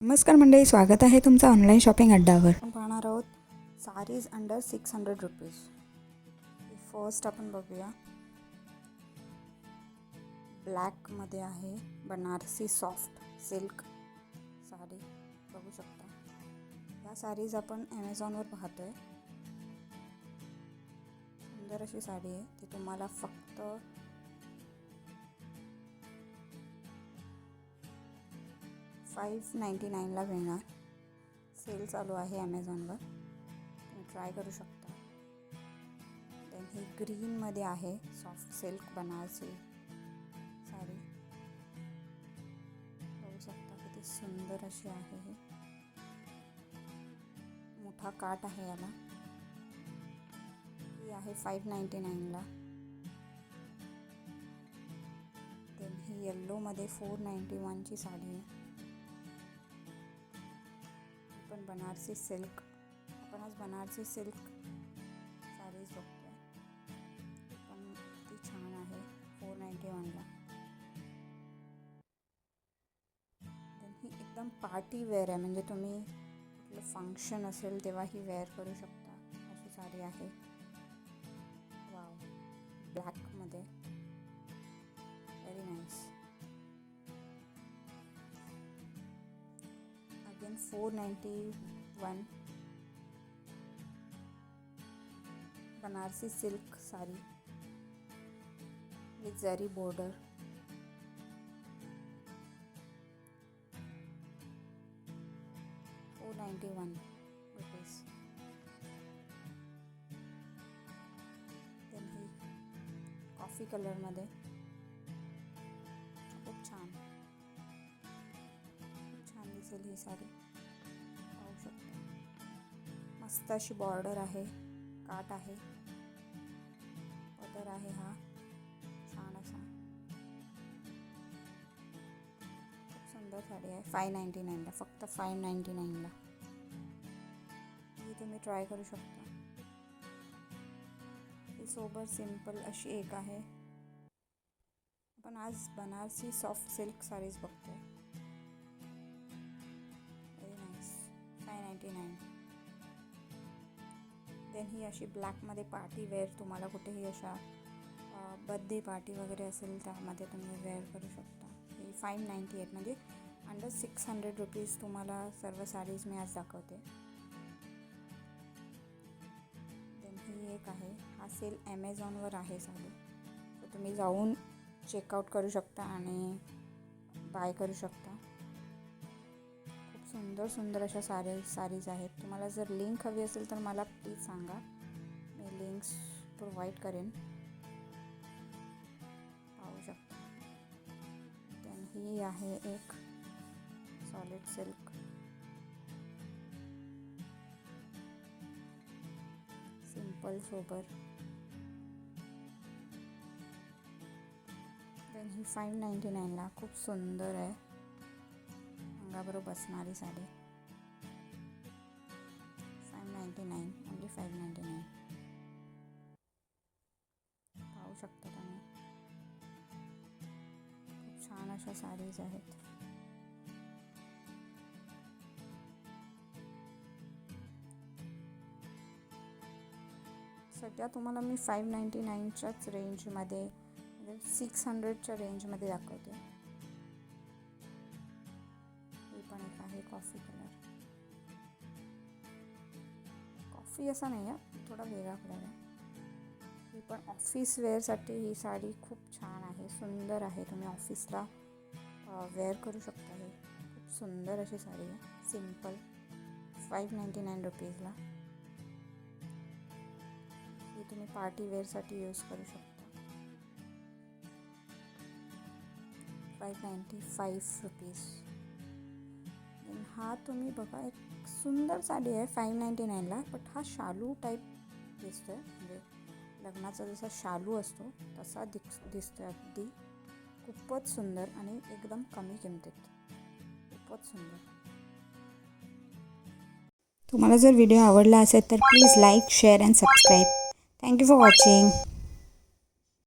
नमस्कार मंडळी, स्वागत आहे तुमचं ऑनलाईन शॉपिंग अड्डावर. आपण पाहणार आहोत साडीज अंडर 600 रुपीज. फर्स्ट आपण बघूया. ब्लॅकमध्ये आहे बनारसी सॉफ्ट सिल्क साडी. बघू शकता या साडीज आपण ॲमेझॉनवर पाहतोय. सुंदर अशी साडी आहे. ती तुम्हाला फक्त 599ला मिळणार. सेल चालू आहे ॲमेझॉनवर, तुम्ही ट्राय करू शकता. देन ही ग्रीनमध्ये आहे सॉफ्ट सिल्क बनारसी साडी. बघू शकता किती सुंदर अशी आहे. ही मोठा काट आहे याला. ही आहे 599ला. देन ही येल्लोमध्ये 491ची साडी आहे. पण बनारसी सिल्क, आपण आज बनारसी सिल्क साडीज बघतोय. पण ती छान आहे 491ला. देन ही एकदम पार्टी वेअर आहे, म्हणजे तुम्ही कुठलं फंक्शन असेल तेव्हा ही वेअर करू शकता अशी साडी आहे. वाव, ब्लॅकमध्ये very nice. Again 491 Banarasi silk sari with जरी बॉर्डर. ₹491. देन ही कॉफी कलरमध्ये खूप छान दिसेल ही साडी. पाहू शकता मस्त अशी बॉर्डर आहे, काट आहे, पदर आहे हा छान असा. खूप सुंदर साडी आहे. 599ला, फक्त 599ला. ही तुम्ही ट्राय करू शकता. ही सोबर सिंपल अशी एक आहे. आपण आज बनारसी सॉफ्ट सिल्क साडीज बघतोय. 599. देन ही अशी ब्लॅकमध्ये पार्टी वेअर, तुम्हाला कुठेही अशा बर्थडे पार्टी वगैरे असेल त्यामध्ये तुम्ही वेअर करू शकता. ही 598, म्हणजे अंडर 600 रुपीज तुम्हाला सर्व साडीज मी आज दाखवते. देन ही एक आहे. हा सेल ॲमेझॉनवर आहे साडी, तर तुम्ही जाऊन चेकआउट करू शकता आणि बाय करू शकता. सुंदर अशा साडीज आहेत. तुम्हाला जर लिंक हवी असेल तर मला प्लीज सांगा, मी लिंक्स प्रोव्हाइड करेन. पाहू शकता. देन ही आहे एक solid silk simple sober. Then ही 599ला खूप सुंदर आहे, बरोबर बसणारी साडी. 599, ओनली 599. पाहू शकता तुम्ही खूप छान अशा साडीज आहेत. सध्या तुम्हाला मी 599च्याच रेंजमध्ये, म्हणजे 600च्या रेंजमध्ये दाखवते. पण एक आहे कॉफी कलर. कॉफी असा नाही आहे, थोडा वेगळा कलर आहे. ही पण ऑफिस वेअरसाठी ही साडी खूप छान आहे, सुंदर आहे. तुम्ही ऑफिसला वेअर करू शकता. हे खूप सुंदर अशी साडी आहे, सिंपल. 599 रुपीजला. ही तुम्ही पार्टी वेअरसाठी यूज करू शकता. 595 रुपीज. हा तुम्ही बघा, एक सुंदर साडी आहे 599ला, बट हा शालू टाईप दिसतोय, म्हणजे लग्नाचा जसा शालू असतो तसा दिसतोय. अगदी खूपच सुंदर आणि एकदम कमी किमतीत. खूपच सुंदर. तुम्हाला जर व्हिडिओ आवडला असेल तर please like, share and subscribe. Thank you for watching.